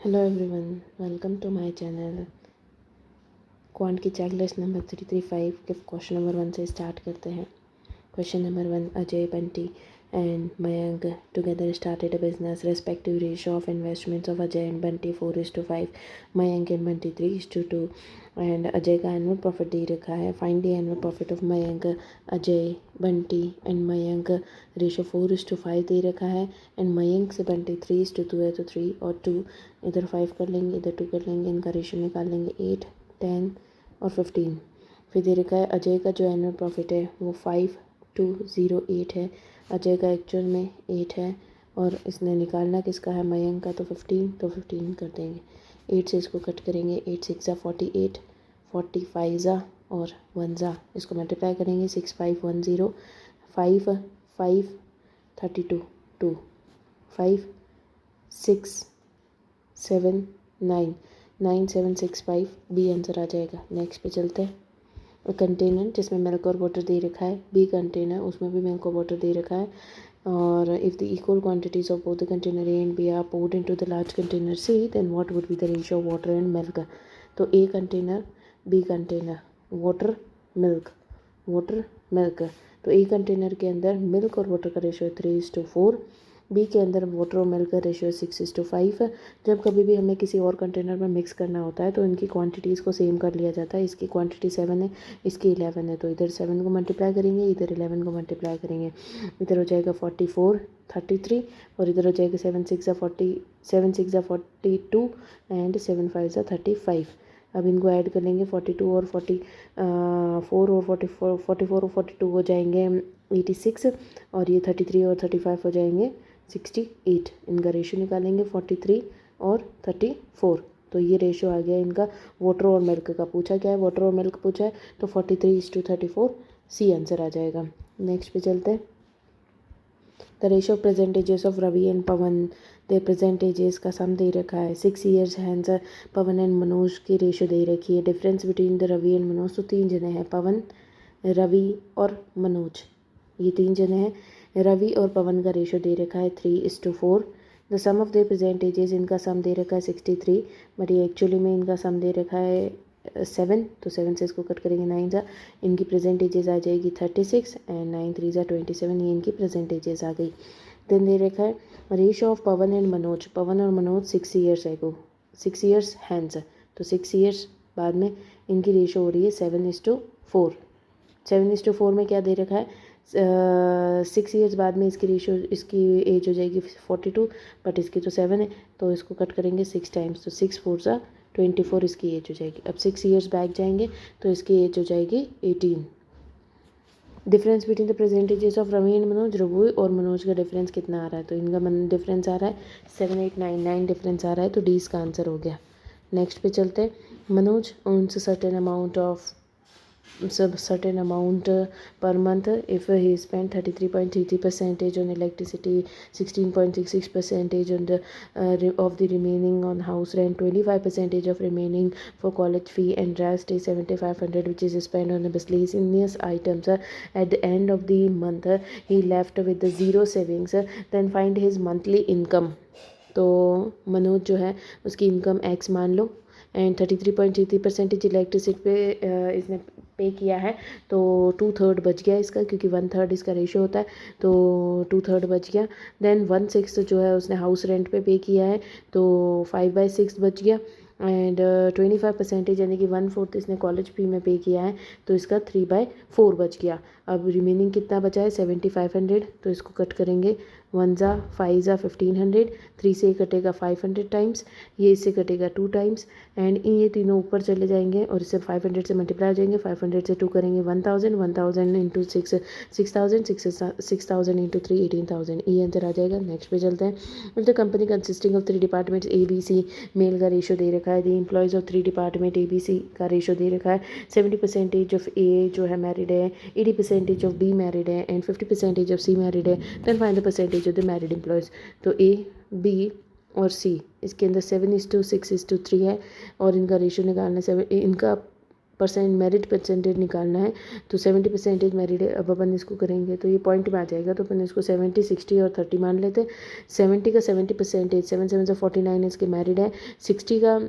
Hello everyone, welcome to my channel. Quant की checklist number 335 के question number 1 से start करते हैं। Question number 1, Ajay, Bunty and Mayank together started a business. Respective ratio of investments of Ajay and Bunty 4:5, Mayank and Bunty 3:2, and Ajay का annual profit दे रखा है। Find the annual profit of Mayank, Ajay, Bunty and Mayank. Ratio 4:5 दे रखा है and Mayank से बंटी 3:2 है, तो 3 और 2 इधर 5 कर लेंगे, इधर 2 कर लेंगे, इनका रेशो निकाल लेंगे 8, 10 और 15। फिर दे रखा है अजय का जो एनुअल प्रॉफिट है वो 5208 है। अजय का एक्चुअल में 8 है और इसने निकालना किसका है, मयंक का, तो 15, तो 15 कर देंगे। 8 से इसको कट करेंगे, 8 6 48, 45 ज़ा और 1 ज़ा, इसको मल्टीप्लाई करेंगे 6 5 1 0, 5 5 32 2, 5 6 7 9 9 7 6 5, बी आंसर आ जाएगा। नेक्स्ट पे चलते हैं। कंटेनर जिसमें मिल्क और वाटर दे रखा है, बी कंटेनर उसमें भी मिल्क और वाटर दे रखा है। और if the equal quantities of both the container A and B are poured into the large container C, then what would be the ratio of water and milk. तो A container, B container, water milk, water milk. तो A container के अंदर milk और water का ratio 3:4, B के अंदर water और milk का रेशियो 6:5 है। जब कभी भी हमें किसी और कंटेनर में मिक्स करना होता है तो इनकी क्वांटिटीज़ को सेम कर लिया जाता है। इसकी क्वांटिटी 7 है, इसकी 11 है, तो इधर 7 को मल्टीप्लाई करेंगे, इधर 11 को मल्टीप्लाई करेंगे। इधर हो जाएगा 44 33 और इधर हो जाएगा 7 6 40, 7 6 42 एंड 7 5 35। अब इनको ऐड कर लेंगे, 42 और 4 और 44, 44 और 42 हो जाएंगे 86 और ये 33 और 35 हो जाएंगे 68। इनका रेशो निकालेंगे 43 और 34। तो ये रेशो आ गया इनका वाटर और मिल्क का। पूछा क्या है, वाटर और मिल्क पूछा है, तो 43:34, सी आंसर आ जाएगा। नेक्स्ट पे चलते हैं। The ratio of percentages of Ravi and Pawan, दे परसेंटेजेस का सम दे रखा है। 6 years hence Pawan and Manoj की रेशो दे रखी है। Difference between the Ravi and Manoj, तो 3 जने हैं, पवन, रवि और मनोज, ये 3 जने हैं। रवि और पवन का रेशो दे रखा है 3:4। The sum of their percentages, इनका सम दे रखा है 63, बट ये एक्चुअली में इनका सम दे रखा है 7, तो 7 से इसको कट करेंगे 9 ज़ा, इनकी परसेंटेजेस आ जाएगी 36 एंड 9 3 ज़ा 27, ये इनकी परसेंटेजेस आ गई। देन दे रखा है ratio of Pawan and Manoj, Pawan और मनोज 6 ईयर्स है, 6 ईयर्स हैंस, तो 6 ईयर्स बाद में इनकी रेशो हो रही है 7:4। 7:4 में क्या दे रखा है, 6 ईयर्स बाद में इसकी रेशो, इसकी एज हो जाएगी 42, बट इसकी तो 7 है, तो इसको कट करेंगे 6 टाइम्स, तो 6 4 ज़ा 24 इसकी एज हो जाएगी। अब 6 ईयर्स बैक जाएंगे तो इसकी एज हो जाएगी 18। Difference between the percentages of Ravi and Manoj, Ravi और मनोज का डिफरेंस कितना आ रहा है, तो इनका डिफरेंस आ रहा है 7 8 9 9 डिफरेंस आ रहा है, तो डी इसका आंसर हो गया। नेक्स्ट पे चलते हैं। Manoj owns a certain amount of certain amount per month. If he spent 33.33% on electricity, 16.66% on the of the remaining on house rent, 25% of remaining for college fee, and rest is 7,500 which is spent on the miscellaneous items, at the end of the month he left with the zero savings, then find his monthly income। तो मनोज जो है उसकी income x मान लो and 33.33% electricity पे इसने पे किया है, तो 2/3 बच गया इसका, क्योंकि 1/3 इसका रेशो होता है, तो 2/3 बच गया। देन 1/6 जो है उसने हाउस रेंट पे पे किया है, तो 5/6 बच गया। एंड 25% यानी कि 1/4 इसने कॉलेज फी में पे किया है, तो इसका 3/4 बच गया। अब रिमेनिंग कितना बचा है, 7,500, तो इसको कट करेंगे, 1 ज़ा 5 ज़ा 1500, 3 से कटेगा 500 टाइम्स, ये इससे कटेगा 2 टाइम्स, एंड ये तीनों ऊपर चले जाएंगे और इससे 500 से मल्टीप्लाई हो जाएंगे। 500 से 2 करेंगे 1000, 1000 इंटू 6 6000, 6000 इंटू 3 18,000, ये आंसर आ जाएगा। नेक्स्ट पे चलते हैं। If the company consisting of 3 departments A B C, male का रेशो दे रखा है। The employees of 3 department A B C का रेशो दे रखा है। 70% ऑफ ए जो है मैरिड है, 80% ऑफ बी मैरिड है एंड 50% ऑफ सी मैरिड है। Then find the percentage of the married employees. तो ए बी और सी, इसके अंदर 7:6:3 है और इनका रेशो निकालना 7, इनका परसेंट मेरिट परसेंटेज निकालना है तो 70% मेरिट है। अब अपन इसको करेंगे तो ये पॉइंट में आ जाएगा, तो अपन इसको 70, 60 और 30 मान लेते हैं। 70 का 70%, 7 7 से 49 इसके मेरिट है। 60 का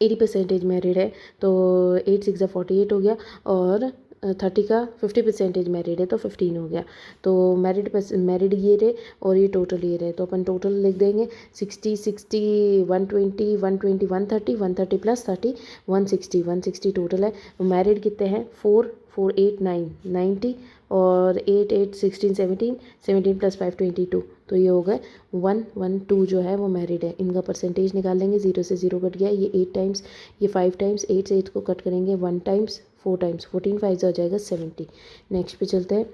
80% मेरिट है तो 8 6 48 हो गया, और 30 का 50% मेरिट है तो 15 हो गया। तो मेरिट ये रहे और ये टोटल ये रहे, तो अपन टोटल लिख देंगे 60 60 120 120 130 130 प्लस 30 160 160 टोटल है। मेरिट कितने हैं 4 4 8 9 90 और 8 8 16 17 17 प्लस 5 22, तो ये हो गए 112 जो है वो मेरिट है। इनका परसेंटेज निकाल लेंगे, 0 से 0 कट गया, ये 8 टाइम्स ये 5 टाइम्स, 8 से 8 को कट करेंगे 1 टाइम्स 4 टाइम्स 14 5 हो जाएगा 70। नेक्स्ट पे चलते हैं।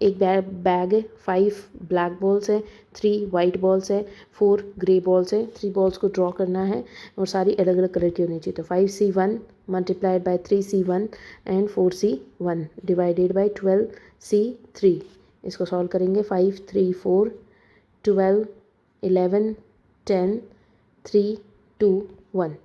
एक बैग है, 5 ब्लैक बॉल्स है, 3 वाइट बॉल्स है, 4 ग्रे बॉल्स है। 3 बॉल्स को ड्रॉ करना है और सारी अलग अलग कलर की होनी चाहिए। तो 5C1 multiplied by 3C1 and 4C1 divided by 12C3। इसको सॉल्व करेंगे। 5 3 4 12 11 10 3 2 1।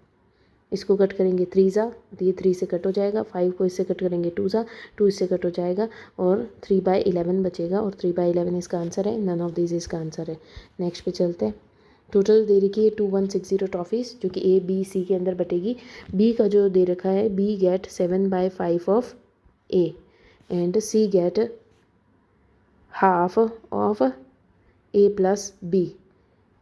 इसको कट करेंगे 3 ज़ा, तो ये 3 से कट हो जाएगा। 5 को इससे कट करेंगे 2 ज़ा, 2 इससे कट हो जाएगा और 3/11 बचेगा, और 3/11 इसका आंसर है। नन ऑफ दिस इसका आंसर है। नेक्स्ट पे चलते हैं। टोटल दे रखी है 2160 ट्रॉफीज़, जो कि A B C के अंदर बटेगी। B का जो दे रखा है, B get 7/5 of A and C get half of A plus B।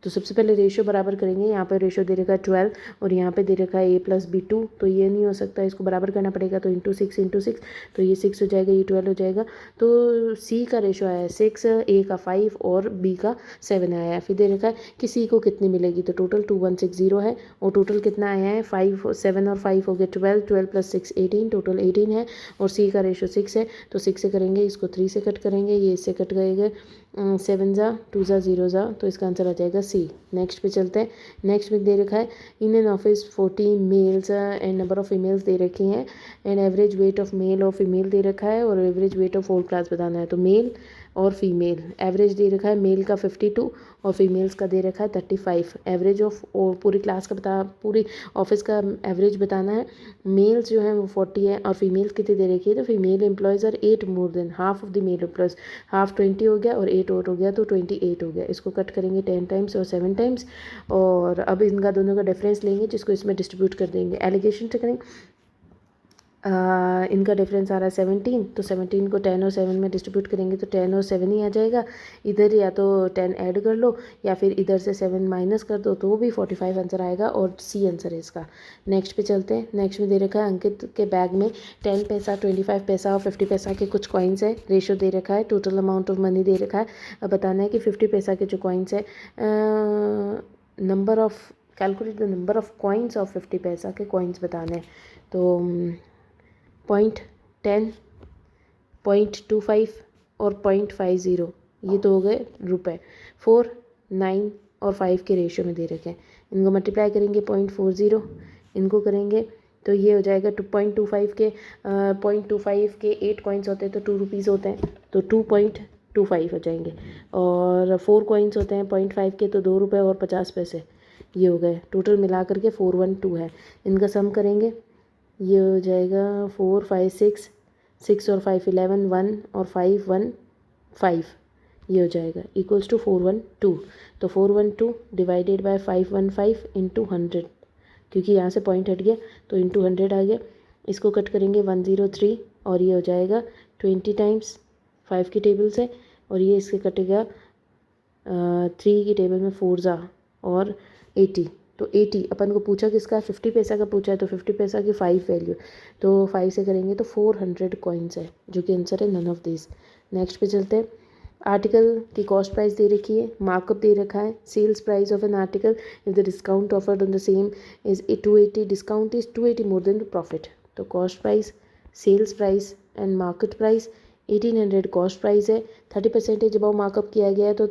तो सबसे पहले रेशियो बराबर करेंगे। यहाँ पर रेशियो दे रखा है 12 और यहाँ पे दे रखा है A+B 2, तो ये नहीं हो सकता, इसको बराबर करना पड़ेगा। तो इंटू 6 तो ये 6 हो जाएगा, ये 12 हो जाएगा। तो C का रेशियो आया है 6, A का 5 और B का 7 आया है। फिर दे रखा है कि C को कितनी मिलेगी, तो टोटल 2160 है, और टोटल कितना आया है 5 7 और 5 हो गया 12, 12 प्लस 6 18, टोटल 18 है। और C का रेशियो 6 है, तो 6 से करेंगे, इसको 3 से कट करेंगे, ये इससे कट गएगा 7 ज़ा 2 ज़ा 0 ज़ा, तो इसका आंसर आ जाएगा C। नेक्स्ट पे चलते हैं। नेक्स्ट में दे रखा है in an office 40 males and number of females दे रखी हैं, and average weight of male और फीमेल दे रखा है, और average weight of whole class बताना है। तो मेल और फीमेल एवरेज दे रखा है, मेल का 52 और फीमेल्स का दे रखा है 35। एवरेज ऑफ पूरी क्लास का पूरी ऑफिस का एवरेज बताना है। मेल्स जो है वो 40 है और फीमेल्स कितनी दे रखी है, तो female employees are 8 more than half of the male employees. Half 20 हो गया और 8 और हो गया, तो 28 हो गया। इसको कट करेंगे 10 टाइम्स और 7 टाइम्स, और अब इनका दोनों का डिफरेंस लेंगे, जिसको इसमें डिस्ट्रीब्यूट कर देंगे। एलिगेशन से करेंगे। इनका डिफरेंस आ रहा है 17, तो 17 को 10 और 7 में डिस्ट्रीब्यूट करेंगे तो 10 और 7 ही आ जाएगा। इधर या तो 10 ऐड कर लो या फिर इधर से 7 माइनस कर दो, तो भी 45 आंसर आएगा, और C आंसर है इसका। नेक्स्ट पे चलते हैं। नेक्स्ट में दे रखा है अंकित के बैग में 10 पैसा 25 पैसा और 50 पैसा के कुछ कॉइन्स है। रेशो दे रखा है, टोटल अमाउंट ऑफ मनी दे रखा है। अब बताना है कि 50 पैसा के जो कॉइन्स है, number of calculate the number of coins of 50 पैसा के कॉइन्स बताने हैं। तो 0.10 0.25 और 0.50, ये तो हो गए रुपए। 4 9 और 5 के रेशियो में दे रखे हैं। इनको मल्टीप्लाई करेंगे 0.40, इनको करेंगे तो ये हो जाएगा 2.25 के 0.25 के 8 कॉइन्स होते हैं तो 2 रुपीज़ होते हैं, तो 2.25 हो जाएंगे। और 4 कॉइन्स होते हैं 0.5 के, तो 2 रुपये और 50 पैसे, ये हो गए। टोटल मिला करके 412 है। इनका सम करेंगे, ये हो जाएगा 4 5 6 6 और 5 11 1 और 5 1 5, ये हो जाएगा इक्वल्स टू 412। तो 412 डिवाइडेड बाय 515 इंटू 100, क्योंकि यहाँ से पॉइंट हट गया तो इंटू 100 आ गया। इसको कट करेंगे 103 और ये हो जाएगा 20 टाइम्स 5 की टेबल से, और ये इसके कटेगा 3 की टेबल में 4 ज़ा और 80। तो 80 अपन को पूछा किसका, 50 पैसा का पूछा है, तो 50 पैसा की 5 वैल्यू, तो 5 से करेंगे तो 400 कॉइन्स है, जो कि आंसर है नन ऑफ दिस। नेक्स्ट पे चलते हैं। आर्टिकल की कॉस्ट प्राइस दे रखी है, मार्कअप दे रखा है। Sales price of an article if the discount offered on the same is 280, discount is 280 more than the profit. तो cost price, sales price and market price 1800 cost price है, 30% about markup किया गया है, तो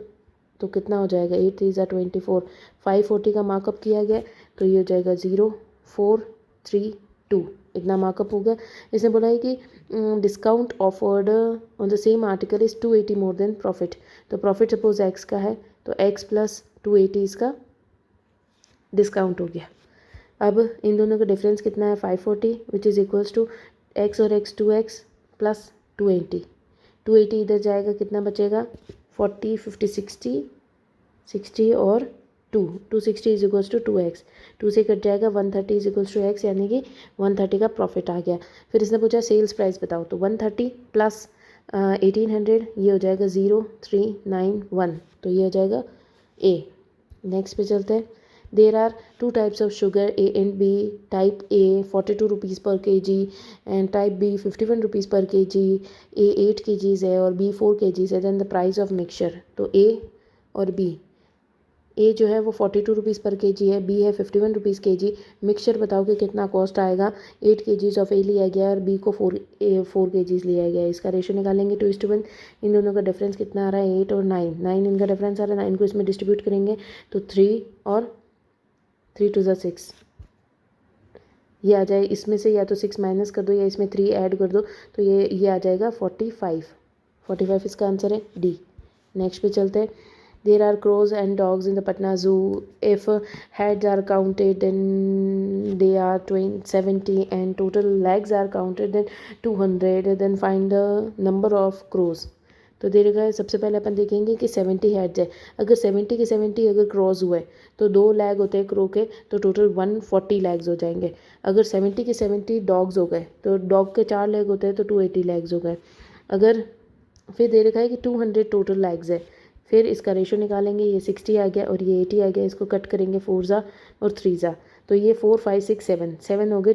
कितना हो जाएगा 8 3 24, 540 का मार्कअप किया गया, तो ये हो जाएगा 0432, इतना मार्कअप हो गया। इसने बोला है कि discount offered on the same article is 280 more then profit. तो प्रॉफिट सपोज x का है, तो x प्लस 280 इसका डिस्काउंट हो गया। अब इन दोनों का डिफरेंस कितना है 540 which is equals to x और एक्स 2x प्लस 280। 280 इधर जाएगा, कितना बचेगा 40 50 60 60 और 260 इज इक्वल्स टू 2x। 2 से कट जाएगा 130 इज इक्वल्स टू x, यानी कि 130 का प्रॉफिट आ गया। फिर इसने पूछा सेल्स प्राइस बताओ, तो 130 प्लस 1800 ये हो जाएगा 0391, तो ये हो जाएगा ए। नेक्स्ट पे चलते हैं। There are 2 types of sugar A and B. Type A 42 rupees per kg and type B 51 rupees per kg। A 8 kgs है और बी 4 kgs है। Then the price of mixture, तो ए और बी, ए जो है वो 42 रुपीज़ पर kg है, B है 51 रुपीज़ kg। मिक्सचर बताओ कि कितना कॉस्ट आएगा। 8 kgs ऑफ ए लिया गया और बी को 4 kgs लिया गया है। इसका रेशो निकालेंगे 2:1। इन दोनों का डिफरेंस कितना आ रहा है 8 और 9। 9 इनका डिफरेंस आ रहा है, 9 को इसमें डिस्ट्रीब्यूट करेंगे तो 3 और 3 2 6, ये आ जाए। इसमें से या तो 6 माइनस कर दो या इसमें 3 ऐड कर दो, तो ये आ जाएगा 45। 45 इसका आंसर है डी। नेक्स्ट पे चलते हैं। There are crows and dogs in the Patna Zoo. If heads are counted, then they are 70, and total legs are counted, then 200. Then find the number of crows. तो दे रखा है, सबसे पहले अपन देखेंगे कि 70 हेड्स है। अगर 70 के 70 अगर क्रॉस हुए तो 2 लैग होते हैं क्रो के, तो टोटल 140 लैग्स हो जाएंगे। अगर 70 के 70 डॉग्स हो गए तो डॉग के 4 लेग होते हैं, तो 280 लैग्स हो गए। अगर फिर दे रखा है कि 200 टोटल लैग्स है। फिर इसका रेशो निकालेंगे, ये 60 आ गया और ये 80 आ गया। इसको कट करेंगे 4 ज़ा और 3 ज़ा, तो ये 4 5 6 7 हो गए।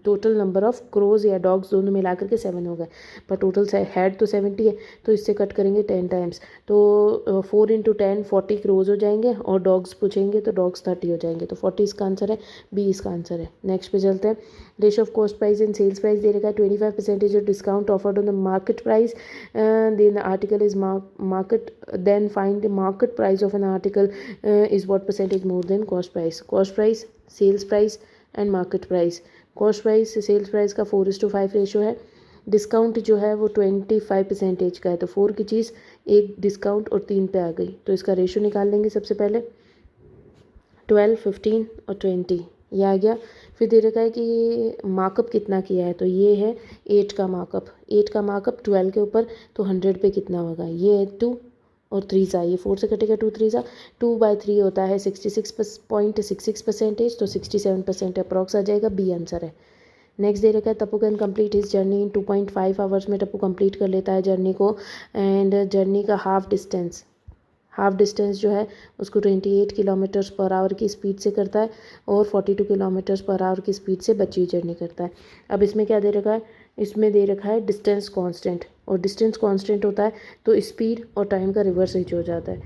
टोटल नंबर ऑफ क्रोज या डॉग्स दोनों मिला करके 7 हो गए, पर टोटल हेड तो 70 है, तो इससे कट करेंगे 10 टाइम्स, तो 4 × 10 40 क्रोज हो जाएंगे, और डॉग्स पूछेंगे तो डॉग्स 30 हो जाएंगे। तो 40 इसका आंसर है, बी इसका आंसर है। नेक्स्ट पे चलते हैं। Ratio of cost price and sales price दे रखा है 25% of discount offered on the market price, then the article is market, then find the market price of an article is what percentage more than cost price. Cost price, sales price and market price. Cost price से sales price का 4:5 ratio है। Discount जो है वो 25% का है, तो 4 की चीज़ 1 डिस्काउंट और 3 पे आ गई, तो इसका रेशो निकाल लेंगे। सबसे पहले 12 15 और 20 ये आ गया। फिर दे रखा है कि मार्कअप कितना किया है, तो ये है 8 का मार्कअप। 8 का मार्कअप 12 के ऊपर, तो 100 पे कितना होगा, ये है 2 और 3 ज़ा, ये 4 से कटेगा 2 3 ज़ा, 2/3 होता है 66.66%, तो 67% अप्रॉक्स आ जाएगा, बी आंसर है। नेक्स्ट दे रखा है Tappu can complete his journey in 2.5 hours में टप्पू कंप्लीट कर लेता है जर्नी को, एंड जर्नी का हाफ डिस्टेंस जो है उसको 28 किलोमीटर्स पर आवर की स्पीड से करता है, और 42 किलोमीटर्स पर आवर की स्पीड से बची हुई जर्नी करता है। अब इसमें क्या दे रखा है, इसमें दे रखा है डिस्टेंस कांस्टेंट, और डिस्टेंस कांस्टेंट होता है तो स्पीड और टाइम का रिवर्स हो जाता है।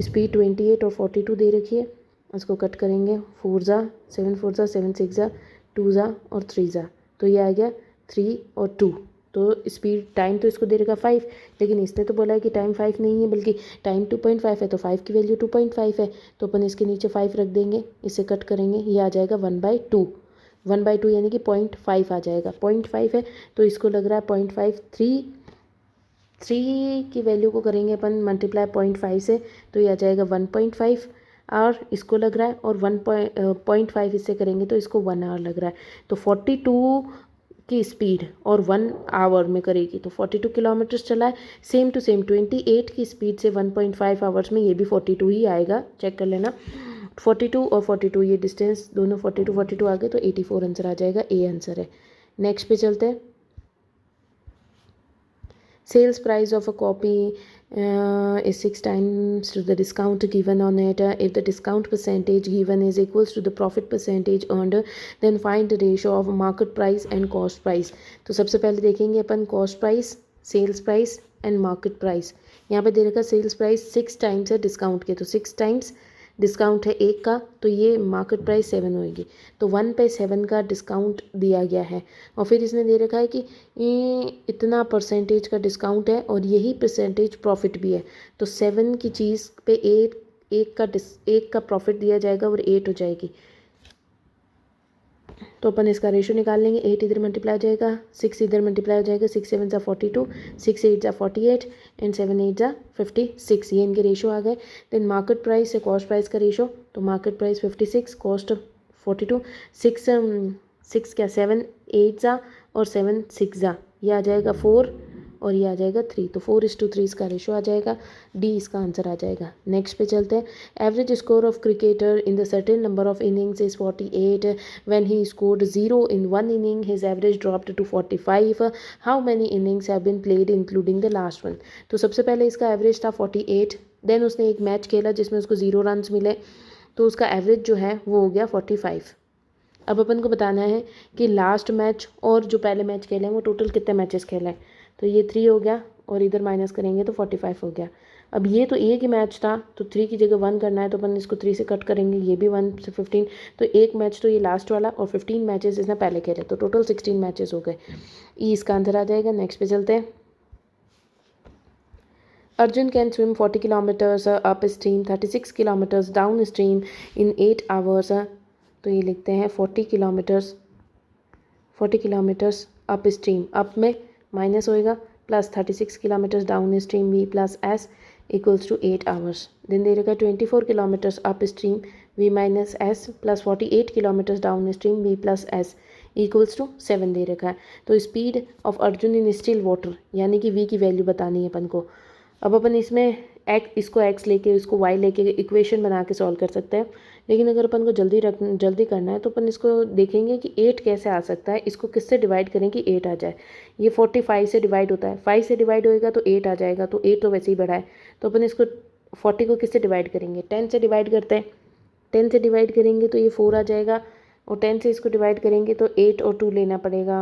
स्पीड 28 और 42 दे रखी है, उसको कट करेंगे 4 ज़ा 7 4 ज़ा 7 6 ज़ा 2 ज़ा और 3 ज़ा, तो ये आ गया 3 और 2। तो स्पीड टाइम तो इसको दे रखा 5, लेकिन इसने तो बोला है कि टाइम 5 नहीं है बल्कि टाइम 2.5 है, तो 5 की वैल्यू 2.5 है, तो अपन इसके नीचे 5 रख देंगे, इसे कट करेंगे, ये आ जाएगा 1/2। 1/2 यानी कि 0.5 आ जाएगा। 0.5 है तो इसको लग रहा है 0.5। 3 की वैल्यू को करेंगे अपन मल्टीप्लाई 0.5 से, तो ये आ जाएगा 1.5 आवर इसको लग रहा है, और 1.5 इससे करेंगे तो इसको 1 आवर लग रहा है। तो 42 की स्पीड और 1 आवर में करेगी, तो 42 किलोमीटर्स चला है। सेम टू सेम 28 की स्पीड से 1.5 आवर्स में ये भी 42 ही आएगा, चेक कर लेना। 42 और 42 ये डिस्टेंस दोनों 42 आ गए, तो 84 आंसर आ जाएगा, ए आंसर है। नेक्स्ट पे चलते हैं। Sales price of a copy is 6 times to the discount given on it. If the discount percentage given is equals to the profit percentage earned, then find the ratio of market price and cost price. तो सबसे पहले देखेंगे अपन cost price, sales price and market price। यहाँ पे दे रखा sales price 6 times है discount के, तो 6 टाइम्स डिस्काउंट है 1 का, तो ये मार्केट प्राइस 7 होएगी, तो 1 पे 7 का डिस्काउंट दिया गया है। और फिर इसने दे रखा है कि इतना परसेंटेज का डिस्काउंट है और यही परसेंटेज प्रॉफिट भी है, तो 7 की चीज़ पे 1 का प्रॉफिट दिया जाएगा और 8 हो जाएगी। तो अपन इसका रेशो निकाल लेंगे। 8 इधर मल्टीप्लाई हो जाएगा, 6 इधर मल्टीप्लाई हो जाएगा, 6 7 ज़ा 42, 6 8 ज़ा 48 एंड 7 8 ज़ा 56। ये इनके रेशो आ गए। देन मार्केट प्राइस से कॉस्ट प्राइस का रेशो, तो मार्केट प्राइस 56, कॉस्ट 42, 6 क्या 7 8 ज़ा और 7 6 ज़ा, ये आ जाएगा 4 और ये आ जाएगा 3, तो 4:3 इसका रेशो आ जाएगा। डी इसका आंसर आ जाएगा। नेक्स्ट पे चलते हैं। Average score of cricketer in the certain number of innings is 48. When he scored 0 in one inning, his average dropped to 45. How many innings have been played including the last one? तो सबसे पहले इसका average था 48, then उसने एक match खेला जिसमें उसको 0 रन्स मिले, तो उसका एवरेज जो है वो हो गया 45। अब अपन को बताना है कि लास्ट मैच और जो पहले मैच खेले हैं वो टोटल कितने मैचेस खेले हैं। तो ये 3 हो गया और इधर माइनस करेंगे तो 45 हो गया। अब ये तो एक ही मैच था, तो 3 की जगह 1 करना है, तो अपन इसको 3 से कट करेंगे, ये भी 1 से 15, तो एक मैच तो ये लास्ट वाला और 15 मैचेस इसने पहले खेले, तो टोटल 16 मैचेस हो गए। ई इसका आंसर आ जाएगा। नेक्स्ट पे चलते हैं। Arjun can swim 40 kilometres upstream, 36 kilometres downstream in 8 hours. तो ये लिखते हैं 40 किलोमीटर्स अप स्ट्रीम, अप में माइनस होएगा, plus 36 kilometres downstream v plus s equals to 8 hours. Then दे रखा है 24 kilometres upstream v minus s plus 48 kilometres downstream v plus s equals to 7 दे रखा है। तो speed of Arjun in still water, यानी कि we की वैल्यू बतानी है अपन को। अब अपन इसमें इसको एक्स लेके इसको वाई लेके इक्वेशन बना के सॉल्व कर सकते हैं, लेकिन अगर अपन को जल्दी करना है तो अपन इसको देखेंगे कि 8 कैसे आ सकता है, इसको किससे डिवाइड करें कि 8 आ जाए। ये 45 से डिवाइड होता है, 5 से डिवाइड होएगा तो 8 आ जाएगा, तो 8 तो वैसे ही बड़ा है, तो अपन इसको 40 को किससे डिवाइड करेंगे, 10 से डिवाइड करते हैं। 10 से डिवाइड करेंगे तो ये 4 आ जाएगा, और 10 से इसको डिवाइड करेंगे तो 8 और 2 लेना पड़ेगा,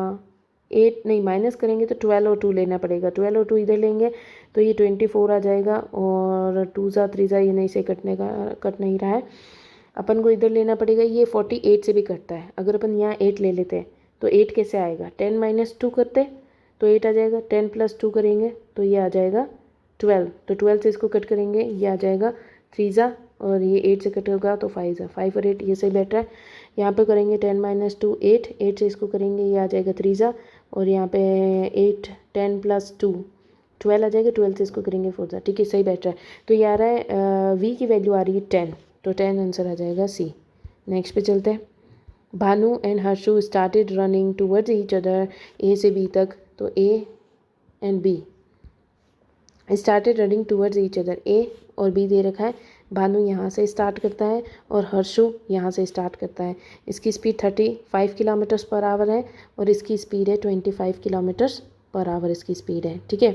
8 नहीं माइनस करेंगे तो 12 और 2 लेना पड़ेगा, 12 और 2 इधर लेंगे तो ये 24 आ जाएगा, और 2 ज़ा 3 ज़ा ये नहीं से कट नहीं रहा है, अपन को इधर लेना पड़ेगा। ये 48 से भी कटता है, अगर अपन यहाँ 8 ले लेते हैं तो 8 कैसे आएगा, 10 माइनस 2 करते तो 8 आ जाएगा, 10 प्लस 2 करेंगे तो ये आ जाएगा 12, तो 12 से इसको कट करेंगे ये आ जाएगा 3 ज़ा, और ये 8 से कट होगा तो 5 ज़ा, 5 और 8 ये सही बैठ रहा है। यहाँ पे करेंगे 10 माइनस 2 8, 8 से इसको करेंगे ये आ जाएगा 3 ज़ा, और यहाँ पे 8 10 प्लस 2 12 आ जाएगा, 12 से इसको करेंगे 4 ज़ा, ठीक है सही बैठ रहा है। तो ये आ रहा है वी की वैल्यू आ रही है 10, तो 10 आंसर आ जाएगा सी। नेक्स्ट पे चलते हैं। Bhanu and Harshu started running towards each other, A से बी तक, तो A and B started running towards each other, A और बी दे रखा है। भानु यहाँ से स्टार्ट करता है और हर्षु यहाँ से स्टार्ट करता है। इसकी स्पीड 35 किलोमीटर्स पर आवर है और इसकी स्पीड है 25 किलोमीटर्स पर आवर इसकी स्पीड है, ठीक है।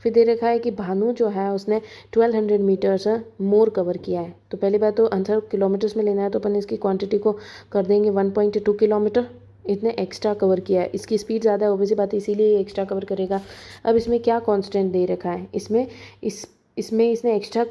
फिर दे रखा है कि भानु जो है उसने 1200 मीटर्स मोर कवर किया है। तो पहली बात तो आंसर किलोमीटर्स में लेना है, तो अपन इसकी क्वांटिटी को कर देंगे 1.2 किलोमीटर, इतने एक्स्ट्रा कवर किया है। इसकी स्पीड ज़्यादा है ऑब्वियसली बात, इसीलिए एक्स्ट्रा कवर करेगा। अब इसमें क्या कांस्टेंट दे रखा है, इसमें इसने एक्स्ट्रा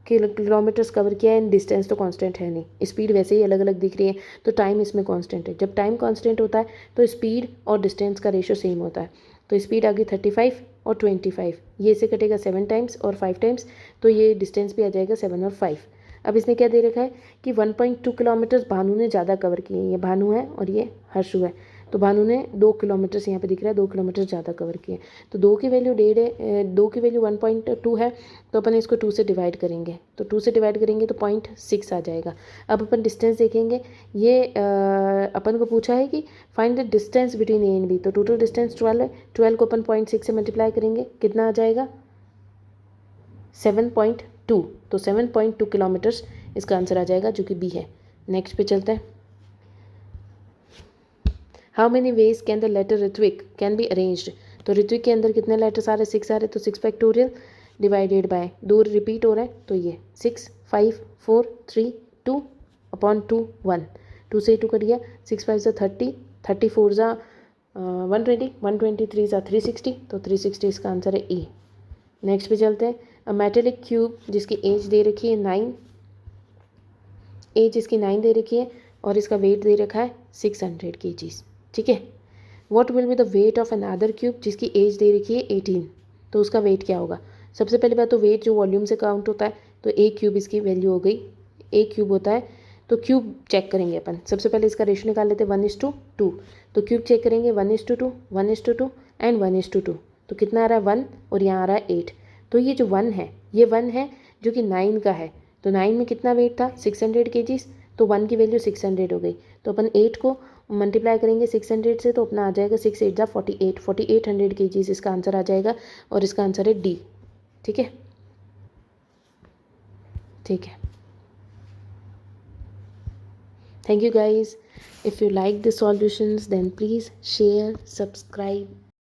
किलोमीटर्स कवर किया है, डिस्टेंस तो कांस्टेंट है नहीं, स्पीड वैसे ही अलग अलग दिख रही है, तो टाइम इसमें कांस्टेंट है। जब टाइम कांस्टेंट होता है तो स्पीड और डिस्टेंस का रेशो सेम होता है। तो स्पीड आ गई 35 और 25, ये से कटेगा 7 टाइम्स और 5 टाइम्स, तो ये डिस्टेंस भी आ जाएगा 7 और 5। अब इसने क्या दे रखा है कि 1.2 किलोमीटर्स भानु ने ज़्यादा कवर किए हैं, ये भानु है और ये हर्षु है, तो भानु ने 2 किलोमीटर्स यहाँ पे दिख रहा है, 2 किलोमीटर ज़्यादा कवर किए। तो 2 की वैल्यू 1.5 है, 2 की वैल्यू 1.2 है, तो अपन इसको 2 से डिवाइड करेंगे, तो 2 से डिवाइड करेंगे तो 0.6 आ जाएगा। अब अपन डिस्टेंस देखेंगे, ये अपन को पूछा है कि find the distance between A and B, तो टोटल डिस्टेंस 12 है, 12 को अपन 0.6 से मल्टीप्लाई करेंगे, कितना आ जाएगा 7.2, तो 7.2 किलोमीटर्स इसका आंसर आ जाएगा, जो कि बी है। नेक्स्ट पे चलते हैं। How many ways can the letter Ritwik can be arranged, तो ऋत्विक के अंदर कितने लेटर्स आ रहे हैं, 6 आ रहे हैं, तो 6 फैक्टोरियल डिवाइडेड बाय 2 रिपीट हो रहा है, तो ये 6 5 4 3 2 अपॉन 2 1, 2 से 2 कर दिया, 6 5 ज़ा 30, 34 ज़ा 120, 123 ज़ा 360, तो 360 इसका आंसर है ए। नेक्स्ट पे चलते हैं। अ मेटेलिक क्यूब जिसकी एज दे रखी है 9, एज इसकी 9 दे रखी है और इसका वेट दे रखा है 600 kgs, ठीक है। What will be the weight of another cube जिसकी एज दे रखी है 18, तो उसका वेट क्या होगा। सबसे पहली बात तो वेट जो वॉल्यूम से काउंट होता है, तो ए क्यूब इसकी वैल्यू हो गई, ए क्यूब होता है तो क्यूब चेक करेंगे अपन। सबसे पहले इसका रेशो निकाल लेते हैं 1:2। तो क्यूब चेक करेंगे 1:2 1:2 एंड 1:2। तो कितना आ रहा है 1 और यहाँ आ रहा है 8। तो ये जो 1 है ये 1 है जो कि 9 का है। तो 9 में कितना वेट था 600 kgs। तो 1 की वैल्यू 600 हो गई। तो अपन 8 को मल्टीप्लाई करेंगे 600 से तो अपना आ जाएगा 6 8 48 4800 kgs इसका आंसर आ जाएगा और इसका आंसर है डी। ठीक है, ठीक है। Thank you guys. If you like the solutions then please share, subscribe